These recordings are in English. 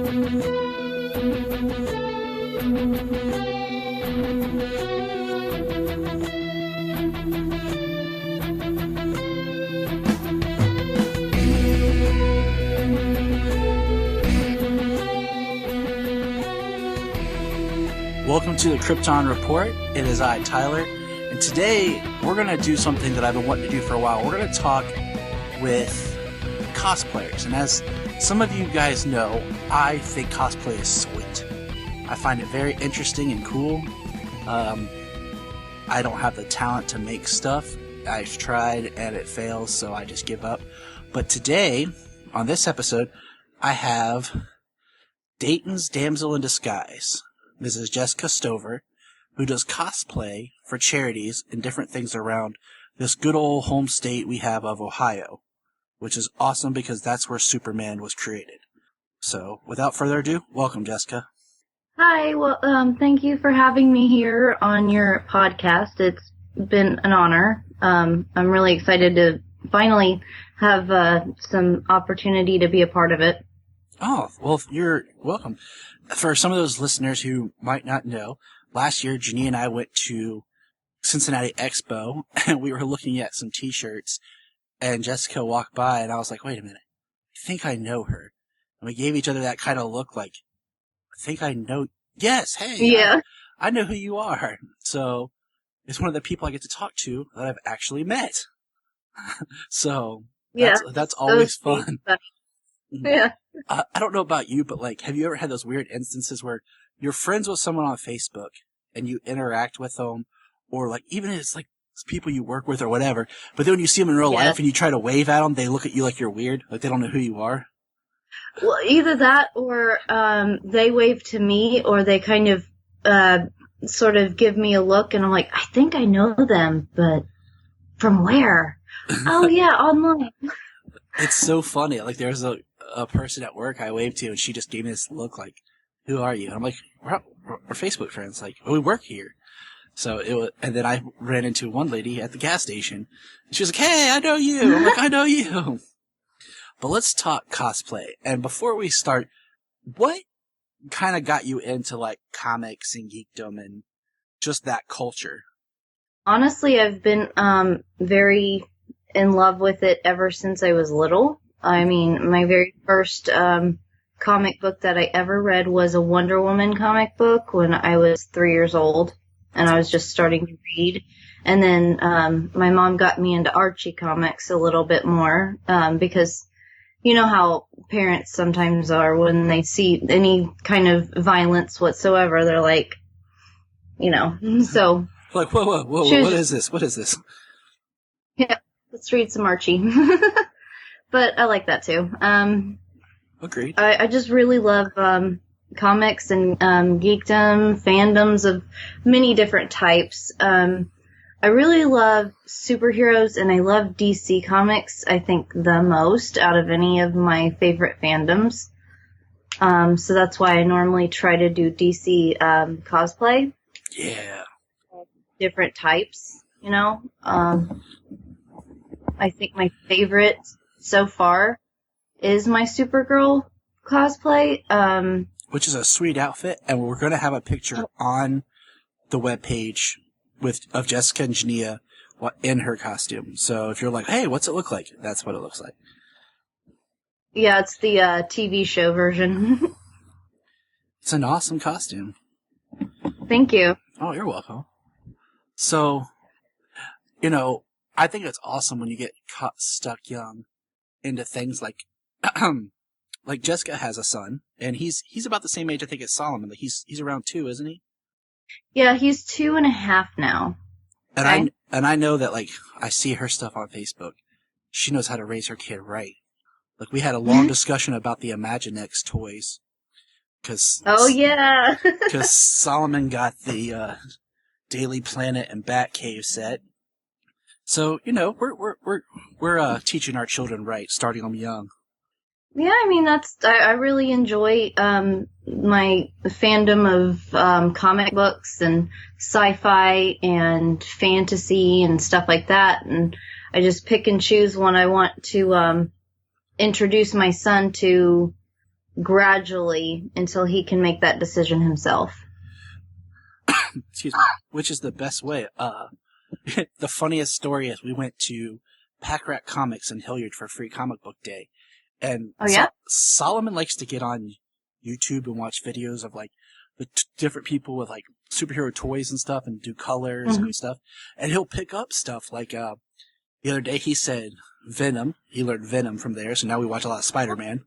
Welcome to the Krypton Report. It is I, Tyler, and today we're going to do something that I've been wanting to do for a while. We're going to talk with cosplayers, and as some of you guys know, I think cosplay is sweet. I find it very interesting and cool. I don't have the talent to make stuff. I've tried and it fails, so I just give up. But today, on this episode, I have Dayton's Damsel in Disguise. This is Jessica Stover, who does cosplay for charities and different things around this good old home state we have of Ohio, which is awesome because that's where Superman was created. So, without further ado, welcome, Jessica. Hi, well, thank you for having me here on your podcast. It's been an honor. I'm really excited to finally have some opportunity to be a part of it. Oh, well, you're welcome. For some of those listeners who might not know, last year, Jeannie and I went to Cincinnati Expo, and we were looking at some T-shirts, and Jessica walked by, and I was like, wait a minute, I think I know her. And we gave each other that kind of look like, I think I know, yes, hey, yeah. I know who you are. So, it's one of the people I get to talk to that I've actually met. So, that's always fun. Yeah. I don't know about you, but like, have you ever had those weird instances where you're friends with someone on Facebook and you interact with them, or like even if it's like people you work with or whatever, but then when you see them in real life and you try to wave at them, they look at you like you're weird, like they don't know who you are? Well, either that or they wave to me, or they kind of sort of give me a look, and I'm like, I think I know them, but from where? Oh, yeah, online. It's so funny. Like, there's a person at work I waved to, and she just gave me this look like, who are you? And I'm like, we're Facebook friends. Like, we work here. So it was, and then I ran into one lady at the gas station, and she was like, hey, I know you. I'm like, I know you. But let's talk cosplay. And before we start, what kind of got you into, like, comics and geekdom and just that culture? Honestly, I've been very in love with it ever since I was little. I mean, my very first comic book that I ever read was a Wonder Woman comic book when I was 3 years old, and I was just starting to read. And then my mom got me into Archie comics a little bit more because you know how parents sometimes are when they see any kind of violence whatsoever. They're like, you know, so. Like, whoa, what is this? What is this? Yeah, let's read some Archie. But I like that too. Agreed. I just really love comics and geekdom, fandoms of many different types. I really love superheroes, and I love DC Comics, I think, the most out of any of my favorite fandoms. So that's why I normally try to do DC cosplay. Yeah. Different types, you know. I think my favorite so far is my Supergirl cosplay. Which is a sweet outfit, and we're going to have a picture on the webpage of Jessica and Jania in her costume. So if you're like, hey, what's it look like? That's what it looks like. Yeah, it's the TV show version. It's an awesome costume. Thank you. Oh, you're welcome. So, you know, I think it's awesome when you get stuck young into things like, like Jessica has a son, and he's about the same age, I think, as Solomon. Like he's around 2, isn't he? Yeah, he's 2.5 now. And I know that, like, I see her stuff on Facebook. She knows how to raise her kid right. Like, we had a long discussion about the Imaginext toys. Oh, yeah. Because Solomon got the Daily Planet and Batcave set. So, you know, we're teaching our children right, starting them young. Yeah, I mean, I really enjoy my fandom of comic books and sci-fi and fantasy and stuff like that, and I just pick and choose when I want to introduce my son to gradually until he can make that decision himself. Excuse me. Which is the best way. The funniest story is we went to Pack Rat Comics in Hilliard for free comic book day. And Solomon likes to get on YouTube and watch videos of like the different people with like superhero toys and stuff and do colors and stuff. And he'll pick up stuff like the other day he said Venom. He learned Venom from there, so now we watch a lot of Spider-Man.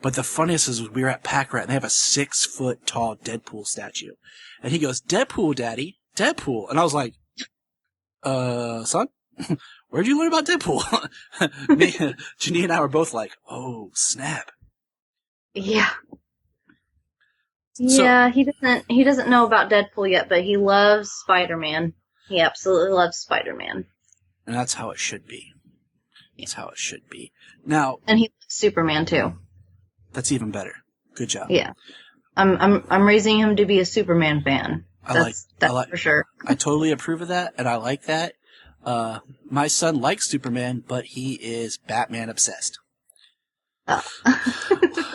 But the funniest is we were at Pack Rat and they have a 6-foot tall Deadpool statue. And he goes, "Deadpool, Daddy, Deadpool." And I was like, son? Where'd you learn about Deadpool? Janine and I were both like, "Oh, snap." Yeah. Yeah, he doesn't know about Deadpool yet, but he loves Spider-Man. He absolutely loves Spider-Man. And that's how it should be. That's how it should be. Now, and he loves Superman too. That's even better. Good job. Yeah. I'm raising him to be a Superman fan. That's for sure. I totally approve of that, and I like that. My son likes Superman, but he is Batman obsessed.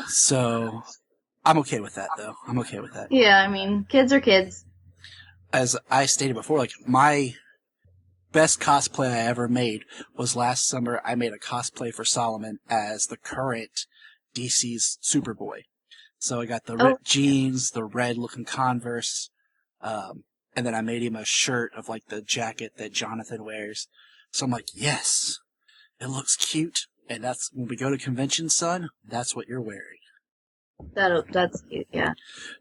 So, I'm okay with that, though. I'm okay with that. Yeah, I mean, kids are kids. As I stated before, like, my best cosplay I ever made was last summer. I made a cosplay for Solomon as the current DC's Superboy. So I got the ripped jeans, the red-looking Converse, and then I made him a shirt of, like, the jacket that Jonathan wears. So I'm like, yes, it looks cute, and that's, when we go to convention, son, that's what you're wearing. That's cute, yeah.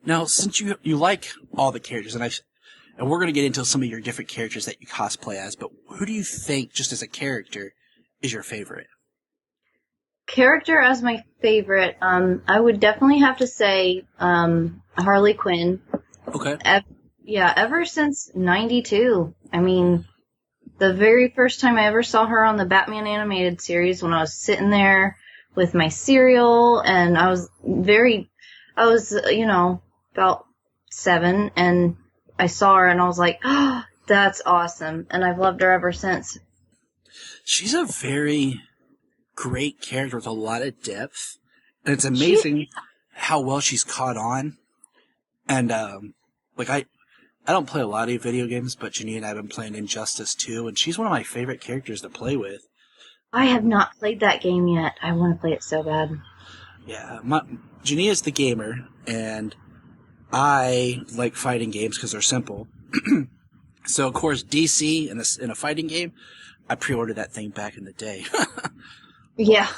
Now, since you like all the characters, and we're going to get into some of your different characters that you cosplay as, but who do you think, just as a character, is your favorite? Character as my favorite, I would definitely have to say Harley Quinn. Okay. Ever since '92. I mean, the very first time I ever saw her on the Batman animated series, when I was sitting there with my cereal, and I was about 7, and I saw her, and I was like, "Oh, that's awesome!" And I've loved her ever since. She's a very great character with a lot of depth, and it's amazing how well she's caught on. And like I don't play a lot of video games, but Janine and I have been playing Injustice 2, and she's one of my favorite characters to play with. I have not played that game yet. I want to play it so bad. Yeah, Janine is the gamer, and I like fighting games because they're simple. So, of course, DC in a fighting game, I pre-ordered that thing back in the day. Yeah.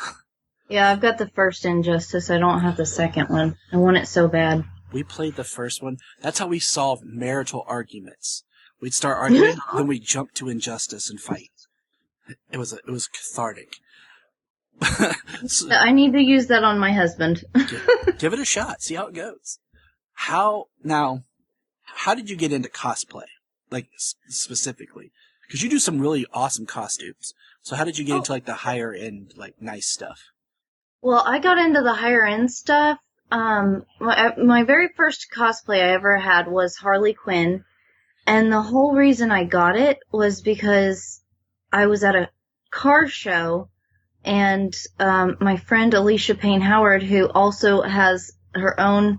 Yeah, I've got the first Injustice. I don't have the second one. I want it so bad. We played the first one. That's how we solved marital arguments. We'd start arguing, then we'd jump to Injustice and fight. It was cathartic. I need to use that on my husband. Give it a shot. See how it goes. How did you get into cosplay? Like, specifically? Because you do some really awesome costumes. So how did you get into, like, the higher end, like, nice stuff? Well, I got into the higher end stuff. My very first cosplay I ever had was Harley Quinn. And the whole reason I got it was because I was at a car show, and my friend Alicia Payne Howard, who also has her own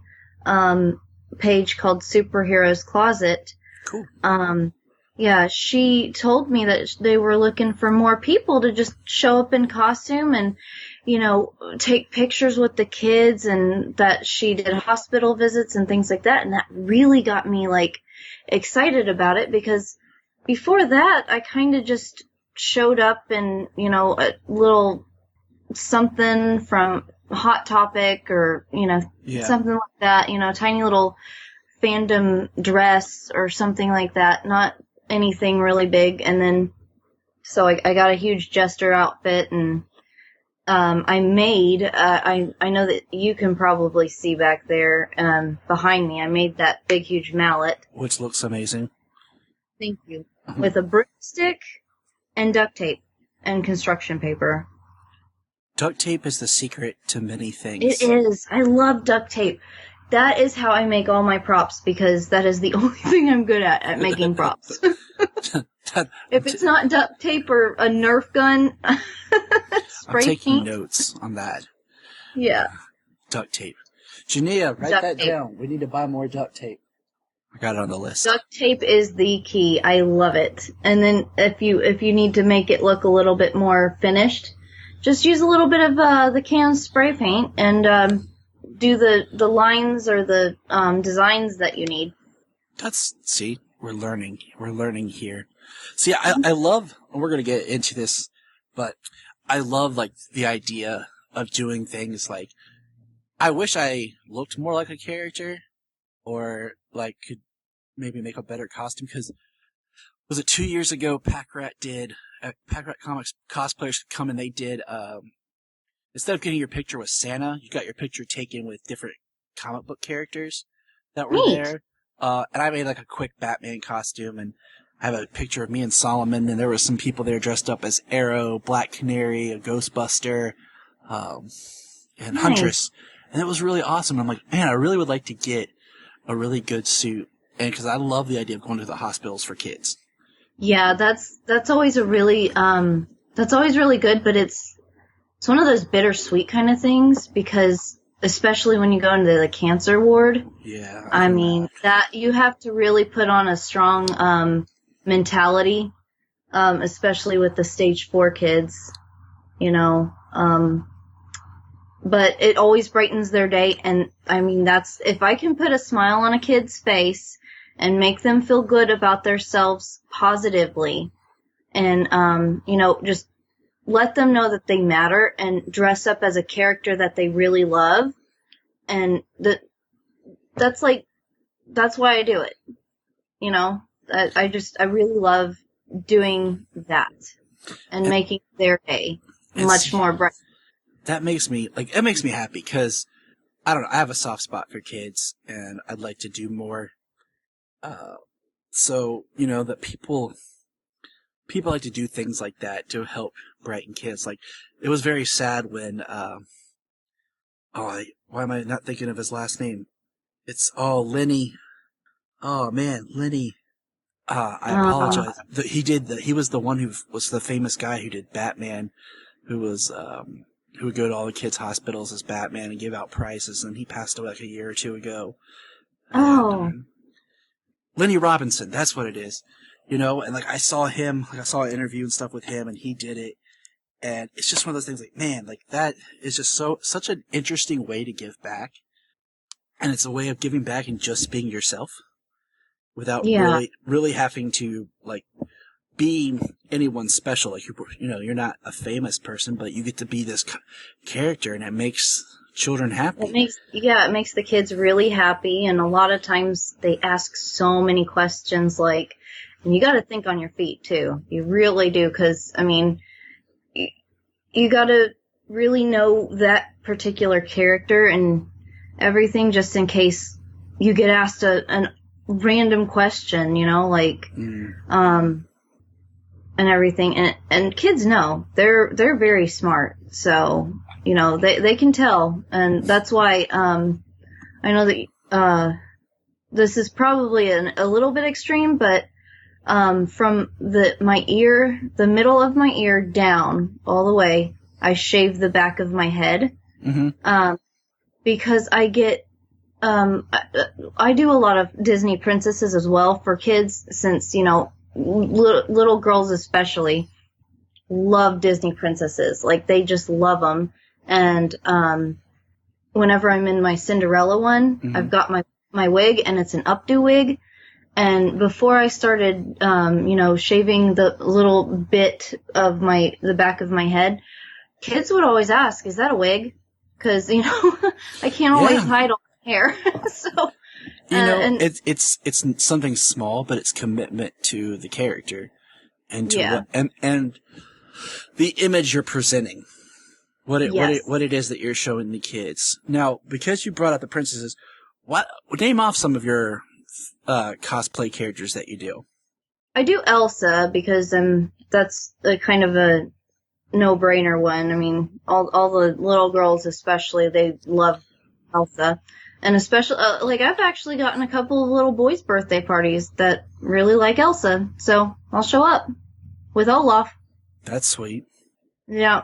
page called Superheroes Closet. Cool. Yeah, she told me that they were looking for more people to just show up in costume and, take pictures with the kids, and that she did hospital visits and things like that. And that really got me, excited about it, because before that, I kind of just showed up in, a little something from Hot Topic or, something like that, tiny little fandom dress or something like that. Not anything really big. And then, so I got a huge jester outfit, and I made, I know that you can probably see back there behind me, I made that big, huge mallet. Which looks amazing. Thank you. With a broomstick and duct tape and construction paper. Duct tape is the secret to many things. It is. I love duct tape. That is how I make all my props, because that is the only thing I'm good at making props. If it's not duct tape or a Nerf gun, spray I'm taking paint. notes on that. Yeah. Duct tape. Jania, write Duct that tape. down. We need to buy more duct tape. I got it on the list. Duct tape is the key. I love it. And then if you need to make it look a little bit more finished, just use a little bit of the can spray paint and do the lines or the designs that you need. See, we're learning. We're learning here. See, I love, and we're going to get into this, but I love, like, the idea of doing things like, I wish I looked more like a character, or, like, could maybe make a better costume, because, was it 2 years ago, Pack Rat Comics cosplayers could come and they did, instead of getting your picture with Santa, you got your picture taken with different comic book characters that were there. And I made, like, a quick Batman costume, and I have a picture of me and Solomon, and there were some people there dressed up as Arrow, Black Canary, a Ghostbuster, and Huntress. And it was really awesome. I'm like, man, I really would like to get a really good suit. And because I love the idea of going to the hospitals for kids. Yeah, that's always a really that's always really good, but it's one of those bittersweet kind of things, because especially when you go into the cancer ward. Yeah. I mean, that you have to really put on a strong mentality, especially with the stage 4 kids, you know. But it always brightens their day, and I mean, that's, if I can put a smile on a kid's face and make them feel good about themselves positively, and you know, just let them know that they matter and dress up as a character that they really love, and that's why I do it. You know, I really love doing that and making their day much more bright. That makes me, like, it makes me happy, because, I don't know, I have a soft spot for kids, and I'd like to do more. So, you know, that people like to do things like that to help brighten kids. Like, it was very sad when, why am I not thinking of his last name? It's, Lenny. Oh, man, Lenny. I apologize. He was the one who was the famous guy who did Batman, who was, who would go to all the kids' hospitals as Batman and give out prizes, and he passed away like a year or two ago. And, Lenny Robinson, that's what it is. You know, and like I saw an interview and stuff with him, and he did it, and it's just one of those things like, man, like that is just such an interesting way to give back, and it's a way of giving back and just being yourself, without really having to, like, be anyone special. Like, you know, you're not a famous person, but you get to be this character, and it makes children happy. It makes the kids really happy, and a lot of times they ask so many questions, like, and you got to think on your feet too. You really do, because I mean, you got to really know that particular character and everything, just in case you get asked a random question, you know, like, and everything, and kids know they're very smart, so you know they can tell, and that's why I know that this is probably a little bit extreme, but from the middle of my ear down all the way, I shave the back of my head, because I get I do a lot of Disney princesses as well for kids, since you know. Little girls especially love Disney princesses. Like, they just love them. And whenever I'm in my Cinderella one, I've got my wig, and it's an updo wig. And before I started, you know, shaving the little bit of the back of my head, kids would always ask, "Is that a wig?" Because, you know, I can't always hide all my hair. So. You know, it's something small, but it's commitment to the character, and to and the image you're presenting, what it is that you're showing the kids. Now, because you brought up the princesses, name off some of your cosplay characters that you do. I do Elsa because that's a kind of a no-brainer one. I mean, all the little girls especially, they love Elsa. And especially, like, I've actually gotten a couple of little boys' birthday parties that really like Elsa, so I'll show up with Olaf. That's sweet. Yeah.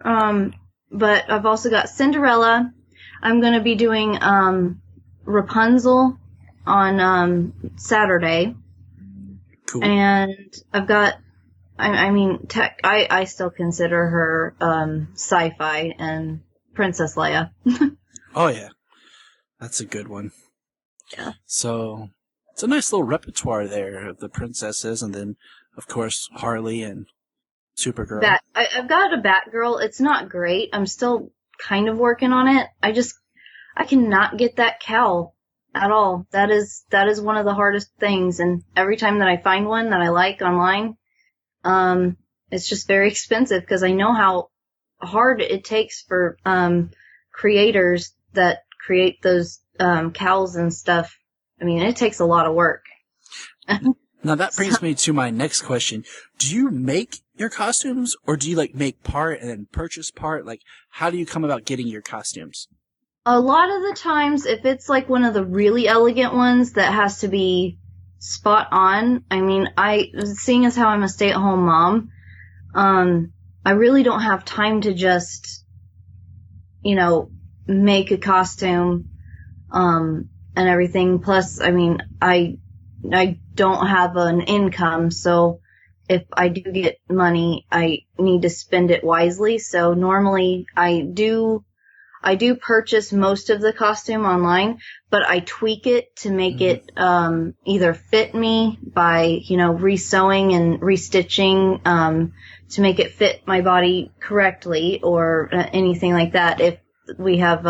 But I've also got Cinderella. I'm going to be doing Rapunzel on Saturday. Cool. And I've got, I still consider her sci-fi and Princess Leia. Oh, yeah. That's a good one. Yeah. So, it's a nice little repertoire there of the princesses, and then, of course, Harley and Supergirl. I've got a Batgirl. It's not great. I'm still kind of working on it. I cannot get that cowl at all. That is one of the hardest things, and every time that I find one that I like online, it's just very expensive because I know how hard it takes for creators that create those cowls and stuff. I mean, it takes a lot of work. Now that brings me to my next question. Do you make your costumes, or do you make part and then purchase part? How do you come about getting your costumes? A lot of the times, if it's one of the really elegant ones that has to be spot on, seeing as how I'm a stay-at-home mom, I really don't have time to just, make a costume, and everything. Plus, I don't have an income, so if I do get money, I need to spend it wisely. So normally I do purchase most of the costume online, but I tweak it to make it either fit me by, resewing and restitching to make it fit my body correctly, or anything like that if we have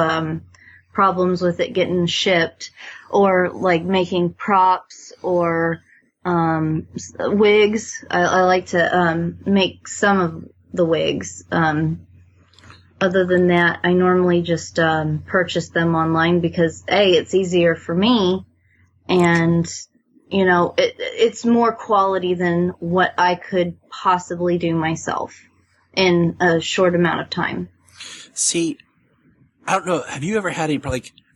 problems with it getting shipped, or making props or wigs. I like to make some of the wigs. Other than that, I normally just purchase them online because it's easier for me, and it's more quality than what I could possibly do myself in a short amount of time. See, I don't know. Have you ever had any,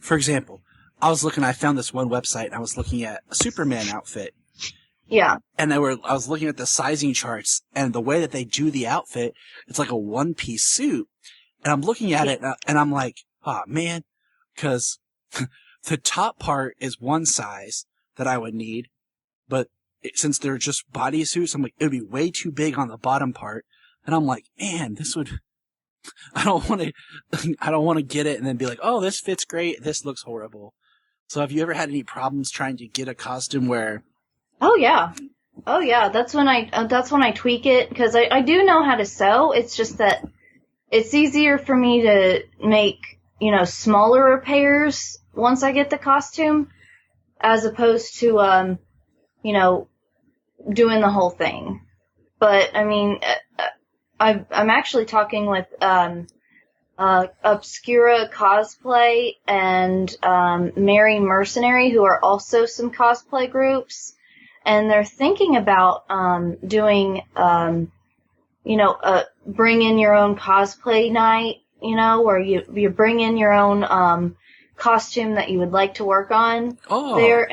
for example, I found this one website, and I was looking at a Superman outfit. Yeah. And I was looking at the sizing charts, and the way that they do the outfit, it's like a one-piece suit. And I'm looking at it, and I'm like, oh, man, because the top part is one size that I would need, but since they're just bodysuits, I'm like, it would be way too big on the bottom part. And I'm like, man, I don't want to get it and then be like, oh, this fits great, this looks horrible. So have you ever had any problems trying to get a costume where... Oh yeah. That's when I tweak it, because I do know how to sew. It's just that it's easier for me to make, smaller repairs once I get the costume, as opposed to, doing the whole thing. But, I'm actually talking with, Obscura Cosplay and, Mary Mercenary, who are also some cosplay groups. And they're thinking about, doing, bring in your own cosplay night, where you bring in your own costume that you would like to work on there,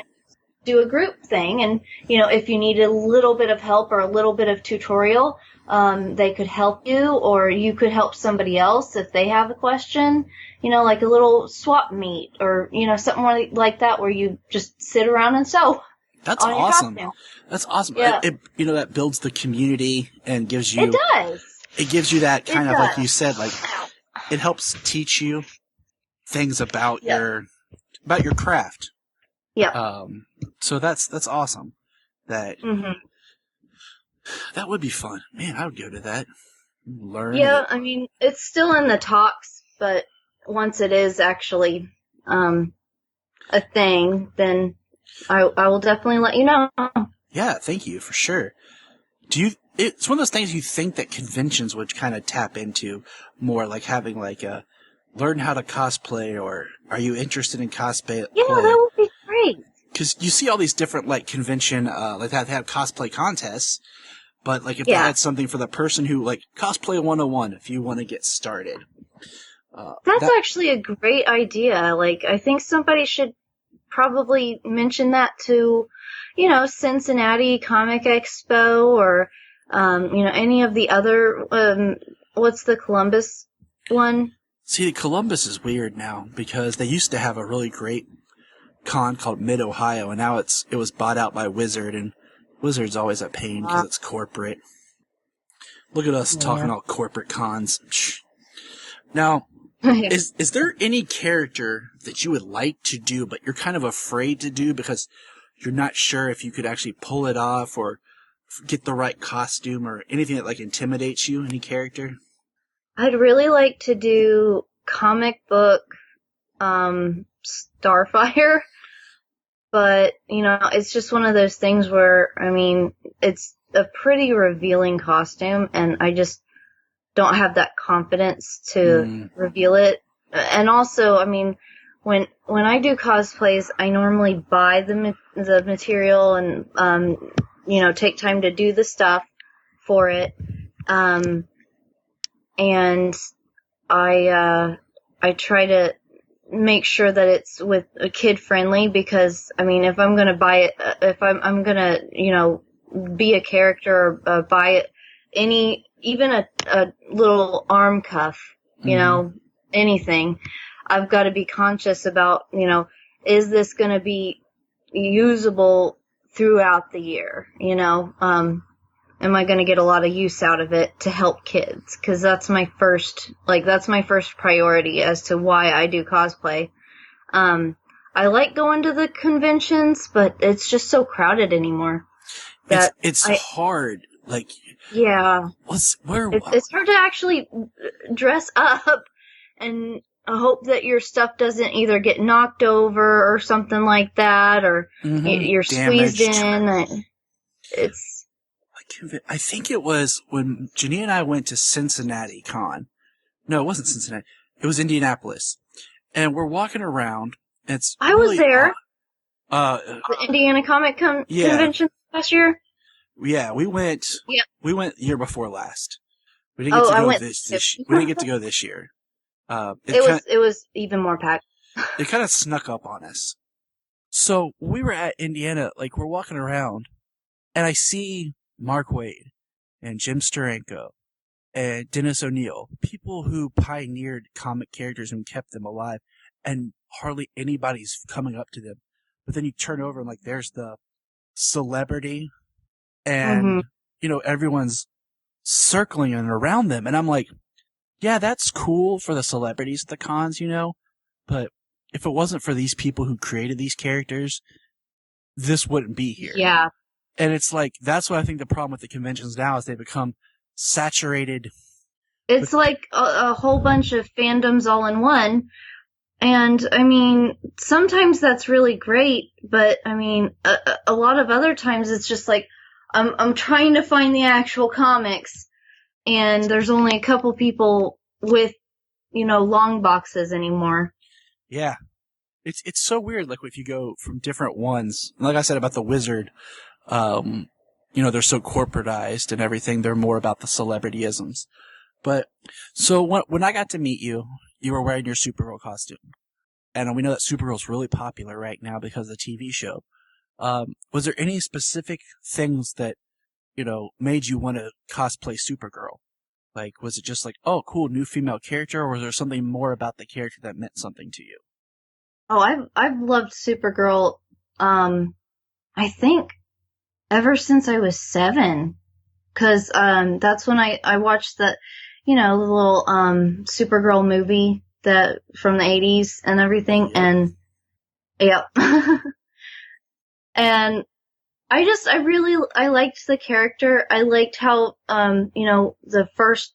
do a group thing. And, if you need a little bit of help or a little bit of tutorial, they could help you, or you could help somebody else if they have a question, like a little swap meet, or, something more like that, where you just sit around and sew. That's awesome. That's awesome. Yeah. That builds the community and gives you... It does. It gives you that kind of, like you said, it helps teach you things about your craft. Yeah. So that's awesome. That would be fun. Man, I would go to that. Learn. Yeah, it's still in the talks, but once it is actually a thing, then I will definitely let you know. Yeah, thank you, for sure. It's one of those things you think that conventions would kind of tap into more, like having learn how to cosplay, or are you interested in cosplay? Yeah, that would be great. Because you see all these different convention, they have cosplay contests, but if they had something for the person who cosplay 101, if you want to get started. That's actually a great idea. I think somebody should probably mention that to, Cincinnati Comic Expo, or, any of the other, what's the Columbus one? See, Columbus is weird now because they used to have a really great con called Mid-Ohio, and now it was bought out by Wizard, and Wizard's always a pain because it's corporate. Look at us talking all corporate cons. Now, is there any character that you would like to do, but you're kind of afraid to do because you're not sure if you could actually pull it off or get the right costume or anything that like intimidates you? Any character? I'd really like to do comic book Starfire, but it's just one of those things where it's a pretty revealing costume, and I just don't have that confidence to reveal it. And also, when I do cosplays, I normally buy the material and take time to do the stuff for it. And I try to make sure that it's with a kid friendly, because if I'm gonna buy it, if I'm gonna be a character or buy it, even a little arm cuff, anything, I've got to be conscious about, is this gonna be usable throughout the year? Am I going to get a lot of use out of it to help kids? Because that's my first priority as to why I do cosplay. I like going to the conventions, but it's just so crowded anymore. It's hard. Like, yeah, it's hard to actually dress up and hope that your stuff doesn't either get knocked over or something like that, or you're squeezed in. I think it was when Janine and I went to Cincinnati Con. No, it wasn't Cincinnati. It was Indianapolis. And we're walking around. I was there. The Indiana Comic Convention last year. Yeah, we went. Yeah. We went year before last. We didn't get to go we didn't get to go this year. It was even more packed. It kind of snuck up on us. So we were at Indiana, like we're walking around, and I see Mark Waid and Jim Steranko and Dennis O'Neil, people who pioneered comic characters and kept them alive, and hardly anybody's coming up to them. But then you turn over and there's the celebrity, and everyone's circling and around them, and I'm like, yeah, that's cool for the celebrities at the cons, but if it wasn't for these people who created these characters, this wouldn't be here. Yeah. And it's that's what I think the problem with the conventions now is they become saturated. It's like a whole bunch of fandoms all in one. And, sometimes that's really great, but, a lot of other times it's just I'm trying to find the actual comics, and there's only a couple people with, long boxes anymore. Yeah. It's so weird, if you go from different ones. Like I said about the Wizard, they're so corporatized and everything. They're more about the celebrityisms. But, so when I got to meet you, you were wearing your Supergirl costume. And we know that Supergirl's really popular right now because of the TV show. Was there any specific things that, made you want to cosplay Supergirl? Was it just oh, cool, new female character, or was there something more about the character that meant something to you? Oh, I've loved Supergirl, I think ever since I was 7. 'Cause, that's when I watched the little, Supergirl movie from the 80s and everything. Yeah. And, yeah. And I liked the character. I liked how, the first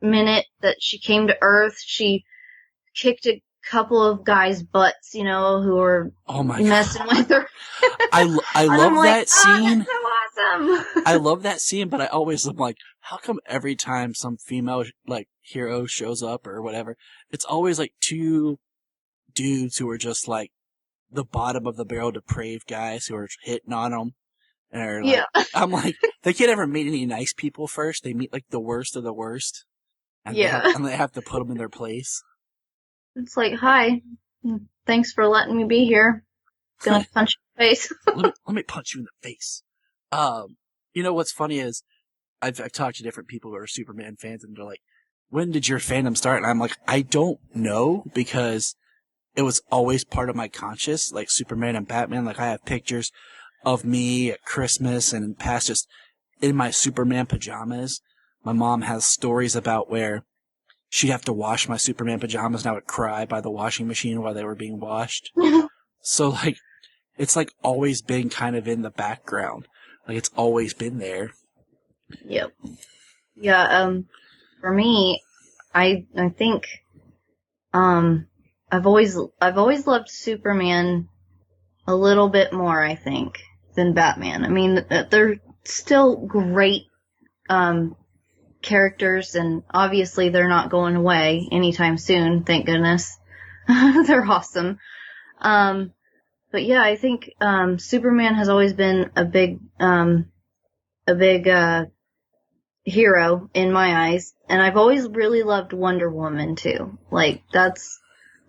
minute that she came to Earth, she kicked a couple of guys' butts, who were messing with her. I love that scene. That's so awesome. I love that scene, but I always am how come every time some female hero shows up or whatever, it's always two dudes who are just the bottom of the barrel depraved guys who are hitting on them. And are I'm they can't ever meet any nice people first. They meet the worst of the worst. And they have to put them in their place. It's hi, thanks for letting me be here. Gonna punch you in the face. let me punch you in the face. What's funny is I've talked to different people who are Superman fans, and they're when did your fandom start? And I'm like, I don't know, because it was always part of my conscious, like Superman and Batman. Like, I have pictures of me at Christmas and past just in my Superman pajamas. My mom has stories about where she'd have to wash my Superman pajamas and I would cry by the washing machine while they were being washed. So, like, it's, like, always been kind of in the background. Like, it's always been there. Yep. Yeah, for me, I think, I've always loved Superman a little bit more, I think, than Batman. I mean, they're still great, characters, and obviously they're not going away anytime soon, thank goodness. They're awesome. But yeah, I think, Superman has always been a big hero in my eyes, and I've always really loved Wonder Woman too. Like, that's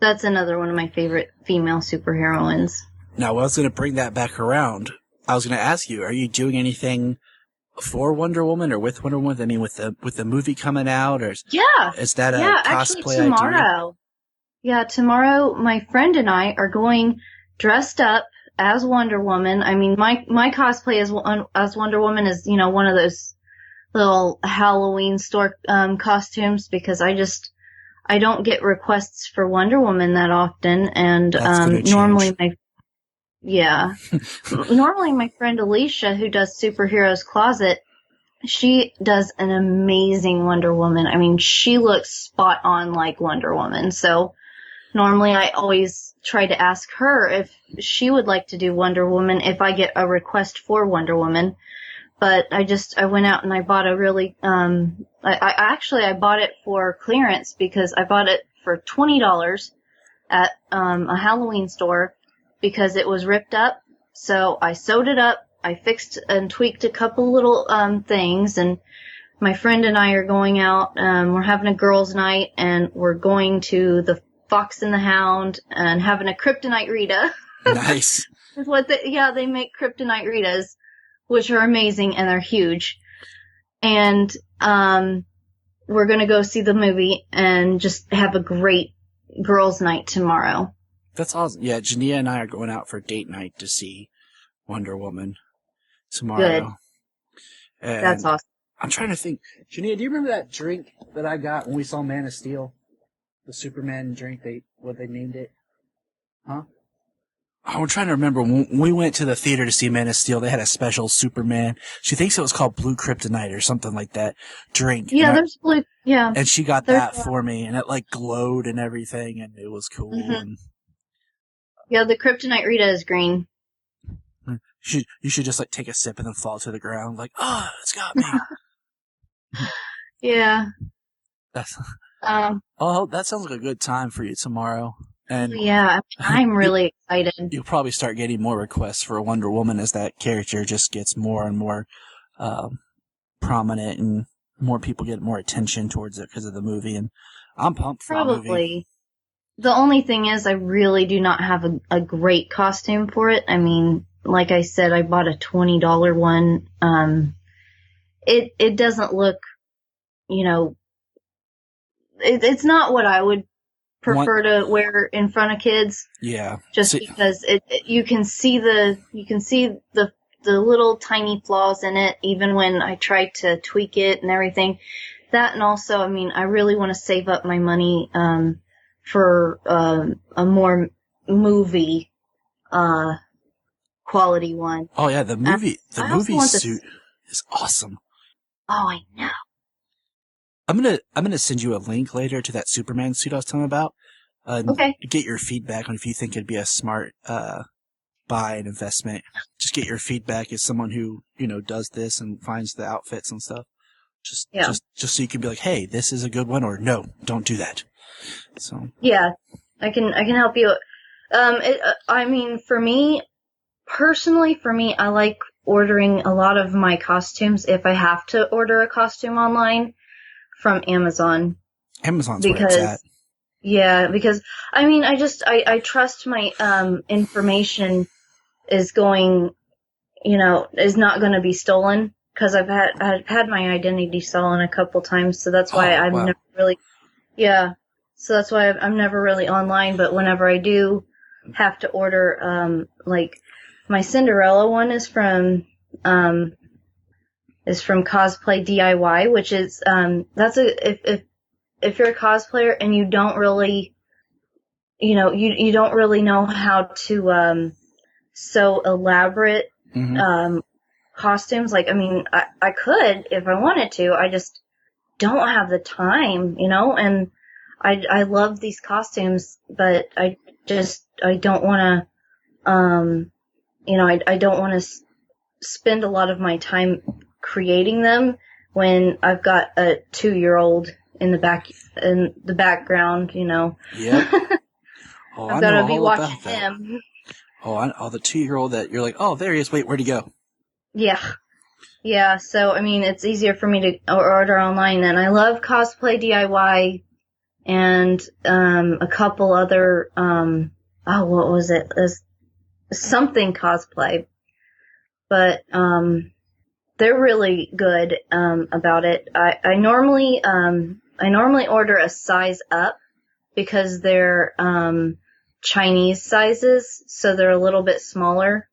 another one of my favorite female superheroines. Now, I was going to bring that back around. I was going to ask you, are you doing anything for Wonder Woman or with Wonder Woman? I mean, with the movie coming out, or is that a cosplay actually tomorrow. idea? Yeah, tomorrow my friend and I are going dressed up as Wonder Woman. I mean, my cosplay as Wonder Woman is, you know, one of those little Halloween store costumes, because I don't get requests for Wonder Woman that often, and normally normally my friend Alicia, who does Superheroes Closet, she does an amazing Wonder Woman. I mean, she looks spot on like Wonder Woman. So normally I always try to ask her if she would like to do Wonder Woman if I get a request for Wonder Woman. But I went out and I bought a really, I bought it for clearance, because I bought it for $20 at, a Halloween store, because it was ripped up. So I sewed it up, I fixed and tweaked a couple little, things, and my friend and I are going out, we're having a girls' night, and we're going to the Fox and the Hound and having a Kryptonite Rita. Nice. They make Kryptonite Ritas, which are amazing, and they're huge. And we're going to go see the movie and just have a great girls' night tomorrow. That's awesome. Yeah, Jania and I are going out for date night to see Wonder Woman tomorrow. Good. And that's awesome. I'm trying to think. Jania, do you remember that drink that I got when we saw Man of Steel? The Superman drink, what they named it? Huh? I'm trying to remember. When we went to the theater to see Man of Steel, they had a special Superman. She thinks it was called Blue Kryptonite or something like that drink. Yeah, there's blue. Yeah. And she got that for me, and it like glowed and everything, and it was cool. Mm-hmm. And yeah, the Kryptonite Rita is green. You should just like take a sip and then fall to the ground, like, oh, it's got me. Yeah. That's. Oh, that sounds like a good time for you tomorrow. And yeah, I'm really excited. You'll probably start getting more requests for Wonder Woman as that character just gets more and more prominent, and more people get more attention towards it because of the movie. And I'm pumped for the movie. Probably. The only thing is, I really do not have a great costume for it. I mean, like I said, I bought a $20 one. It doesn't look, you know, it's not what I would prefer to wear in front of kids. Yeah. Just because you can see the little tiny flaws in it, even when I try to tweak it and everything. That, and also, I mean, I really want to save up my money, for, a more movie, quality one. Oh yeah, the movie suit is awesome. Oh, I know. I'm gonna send you a link later to that Superman suit I was telling about. Okay. Get your feedback on if you think it'd be a smart buy and investment. Just get your feedback as someone who, you know, does this and finds the outfits and stuff. Just so you can be like, hey, this is a good one, or no, don't do that. So yeah, I can help you. I mean, for me personally, I like ordering a lot of my costumes, if I have to order a costume online, from Amazon. Amazon's where it's at. Yeah, because I mean, I trust my information is not going to be stolen, because I've had my identity stolen a couple times, so that's why I'm wow. never really, yeah. So that's why I'm never really online. But whenever I do have to order, like my Cinderella one is from Cosplay DIY, which is that's if you're a cosplayer and you don't really, you don't really know how to sew elaborate costumes. Like, I mean, I could if I wanted to. I just don't have the time, and I love these costumes, but I don't want to, I don't want to spend a lot of my time creating them when I've got a 2-year-old in the background, Yep. Oh, I've got to be watching him. Oh, the 2-year-old that you're like, oh, there he is. Wait, where'd he go? Yeah. So, I mean, it's easier for me to order online, and I love Cosplay DIY and a couple other, what was it? Something cosplay. But they're really good about it. I normally order a size up because they're Chinese sizes, so they're a little bit smaller.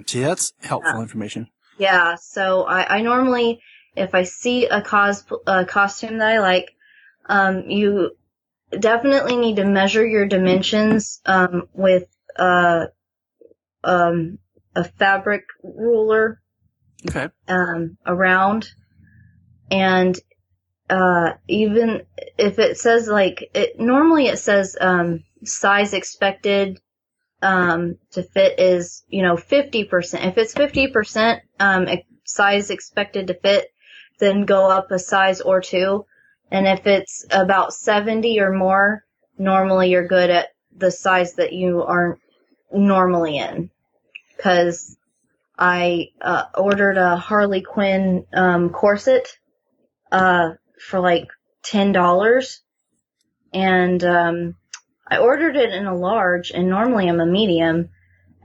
See, that's helpful information. Yeah, so I normally, if I see a costume that I like, you definitely need to measure your dimensions with a fabric ruler. Okay. Around, and even if it says normally it says size expected to fit is 50%. If it's 50% size expected to fit, then go up a size or two. And if it's about 70 or more, normally you're good at the size that you are normally in. Because I ordered a Harley Quinn corset for like $10, and I ordered it in a large, and normally I'm a medium,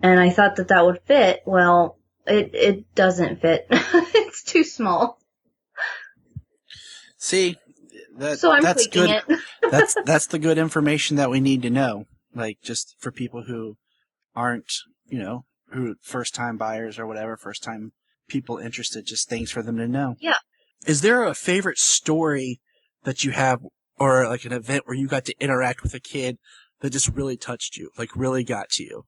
and I thought that would fit. Well, it doesn't fit. It's too small. See, so I'm that's tweaking good. It. that's the good information that we need to know. Like, just for people who aren't, who first-time buyers or whatever, first-time people interested, just things for them to know. Yeah. Is there a favorite story that you have, or like an event where you got to interact with a kid that just really touched you, like really got to you?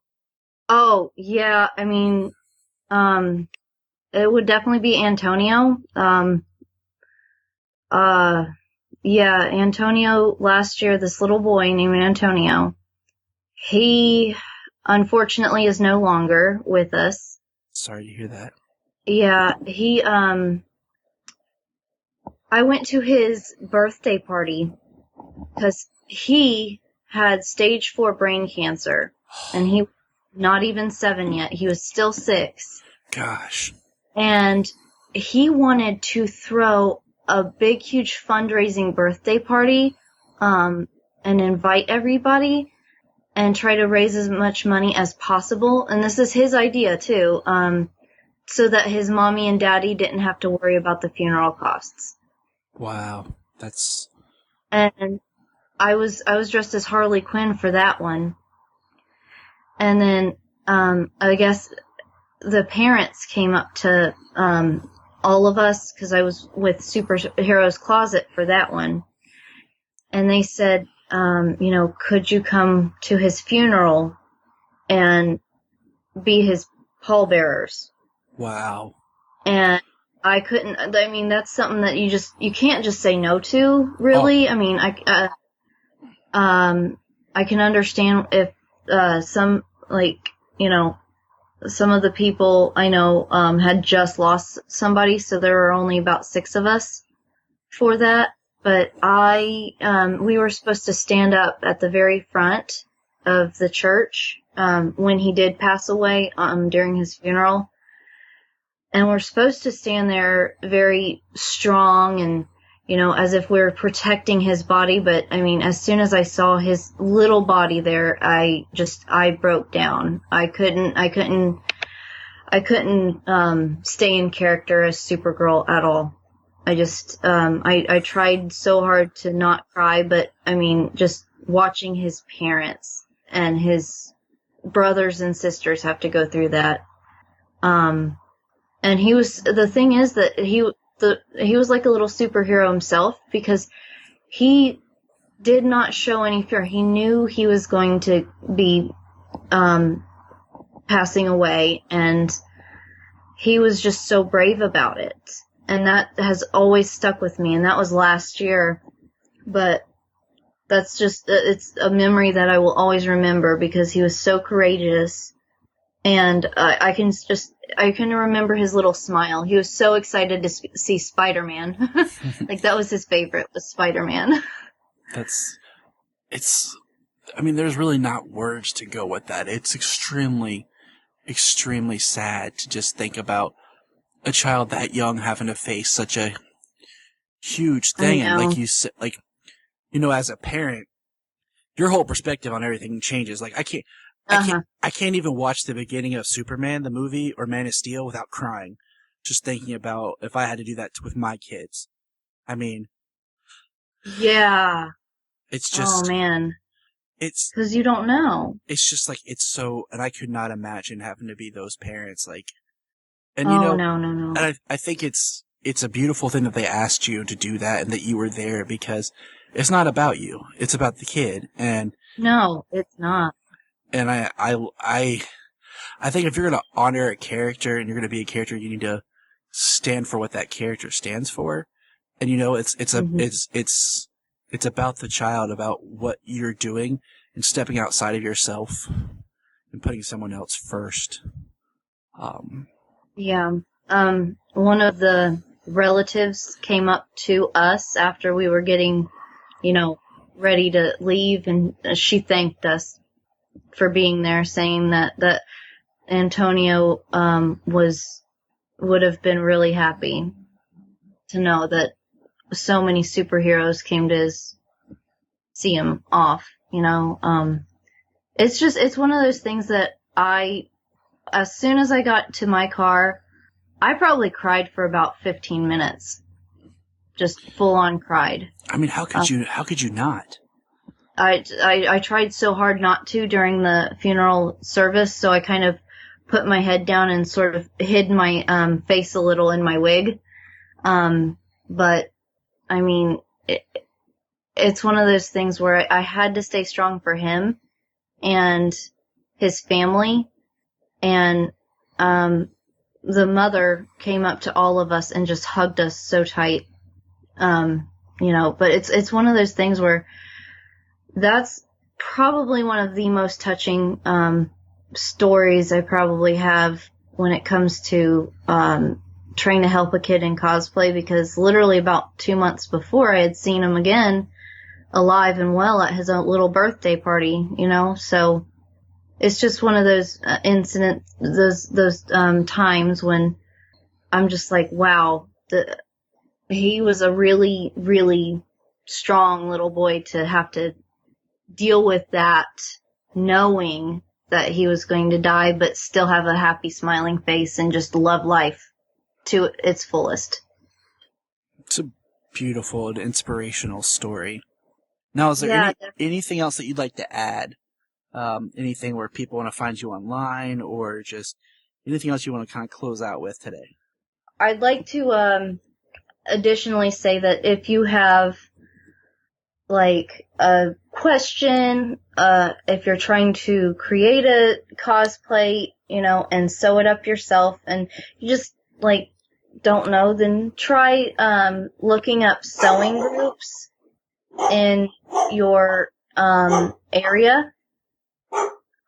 Oh, yeah. I mean, it would definitely be Antonio. Yeah, Antonio last year, this little boy named Antonio, he unfortunately is no longer with us. Sorry to hear that. Yeah, I went to his birthday party because he had stage 4 brain cancer, and he was not even 7 yet. He was still 6. Gosh. And he wanted to throw a big, huge fundraising birthday party, and invite everybody and try to raise as much money as possible. And this is his idea too, so that his mommy and daddy didn't have to worry about the funeral costs. Wow. And I was dressed as Harley Quinn for that one. And then, I guess the parents came up to, all of us, because I was with Superheroes Closet for that one. And they said, could you come to his funeral and be his pallbearers? Wow. And I couldn't, I mean, that's something that you can't just say no to, really. Oh. I mean, I can understand if, some of the people I know, had just lost somebody, so there were only about 6 of us for that. But we were supposed to stand up at the very front of the church, when he did pass away, during his funeral. And we're supposed to stand there very strong and, as if we were protecting his body. But, I mean, as soon as I saw his little body there, I broke down. I couldn't I couldn't stay in character as Supergirl at all. I just I tried so hard to not cry, but I mean, just watching his parents and his brothers and sisters have to go through that. And the thing is that he was like a little superhero himself, because he did not show any fear. He knew he was going to be passing away, and he was just so brave about it. And that has always stuck with me, and that was last year. But that's just, it's a memory that I will always remember, because he was so courageous. And I can remember his little smile. He was so excited to see Spider-Man. Like, that was his favorite, was Spider-Man. I mean, there's really not words to go with that. It's extremely, extremely sad to just think about a child that young having to face such a huge thing. And like you said, like, you know, as a parent, your whole perspective on everything changes. Like, I can't even watch the beginning of Superman, the movie, or Man of Steel without crying. Just thinking about if I had to do that with my kids. I mean, yeah. It's just, oh man. It's because you don't know. It's just like, it's so, and I could not imagine having to be those parents. Like, and no. And I think it's a beautiful thing that they asked you to do that and that you were there, because it's not about you. It's about the kid. And no, it's not. And I think if you're going to honor a character and you're going to be a character, you need to stand for what that character stands for. And, you know, it's about the child, about what you're doing and stepping outside of yourself and putting someone else first. Yeah. One of the relatives came up to us after we were getting, you know, ready to leave, and she thanked us for being there, saying that Antonio would have been really happy to know that so many superheroes came to see him off, you know. It's one of those things that as soon as I got to my car, I probably cried for about 15 minutes. Just full on cried. I mean, how could you not? I tried so hard not to during the funeral service, so I kind of put my head down and sort of hid my face a little in my wig. But I mean, it's one of those things where I had to stay strong for him and his family. And the mother came up to all of us and just hugged us so tight. You know, but it's one of those things where that's probably one of the most touching stories I probably have when it comes to trying to help a kid in cosplay, because literally about 2 months before I had seen him again alive and well at his own little birthday party, you know. So it's just one of those incidents, those times when I'm just like, wow, he was a really, really strong little boy to have to deal with that, knowing that he was going to die, but still have a happy, smiling face and just love life to its fullest. It's a beautiful and inspirational story. Now, is there anything else that you'd like to add? Anything where people want to find you online, or just anything else you want to kind of close out with today? I'd like to additionally say that if you have like a question, if you're trying to create a cosplay, you know, and sew it up yourself, and you just like don't know, then try looking up sewing groups in your area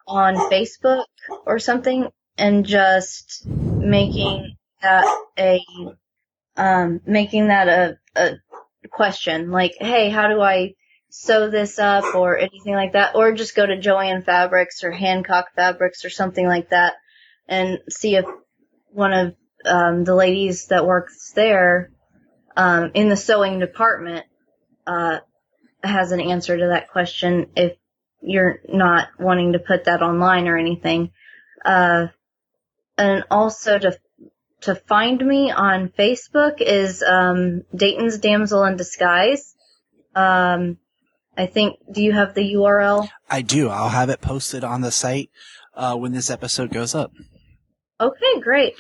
on Facebook or something, and just making that a question, like, hey, how do I sew this up, or anything like that, or just go to Joanne Fabrics or Hancock Fabrics or something like that and see if one of the ladies that works there in the sewing department has an answer to that question, if you're not wanting to put that online or anything. and also to find me on Facebook is Dayton's Damsel in Disguise. I think, do you have the URL? I do. I'll have it posted on the site when this episode goes up. Okay, great.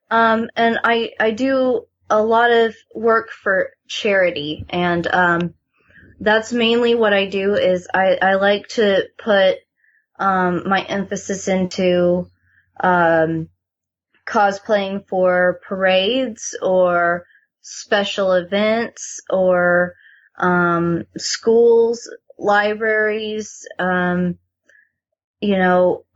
And I do a lot of work for charity, and that's mainly what I do is I like to put my emphasis into cosplaying for parades or special events or schools, libraries,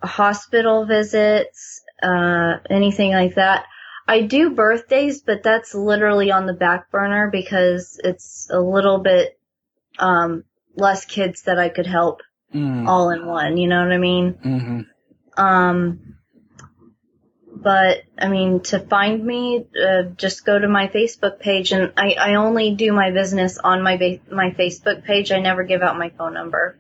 hospital visits, anything like that. I do birthdays, but that's literally on the back burner because it's a little bit less kids that I could help all in one, you know what I mean? Mm-hmm. But, I mean, to find me, just go to my Facebook page, and I only do my business on my Facebook page. I never give out my phone number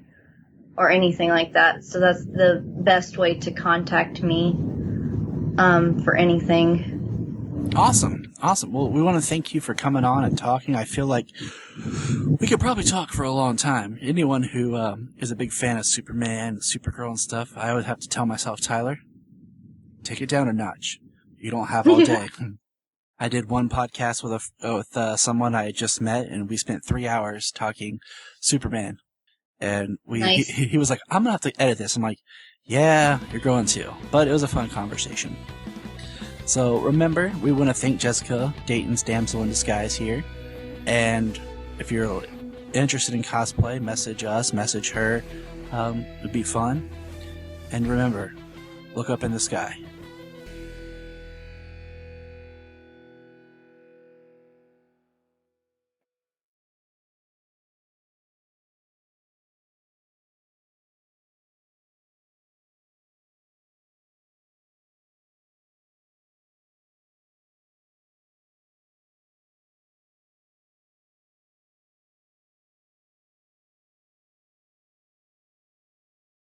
or anything like that, so that's the best way to contact me for anything. Awesome. Well, we want to thank you for coming on and talking. I feel like we could probably talk for a long time. Anyone who is a big fan of Superman, Supergirl, and stuff, I would have to tell myself, Tyler, take it down a notch. You don't have all day. I did one podcast with someone I had just met, and we spent 3 hours talking Superman. And Nice. he was like, I'm going to have to edit this. I'm like, yeah, you're going to. But it was a fun conversation. So remember, we want to thank Jessica, Dayton's Damsel in Disguise here. And if you're interested in cosplay, message us, message her. It'd be fun. And remember, look up in the sky.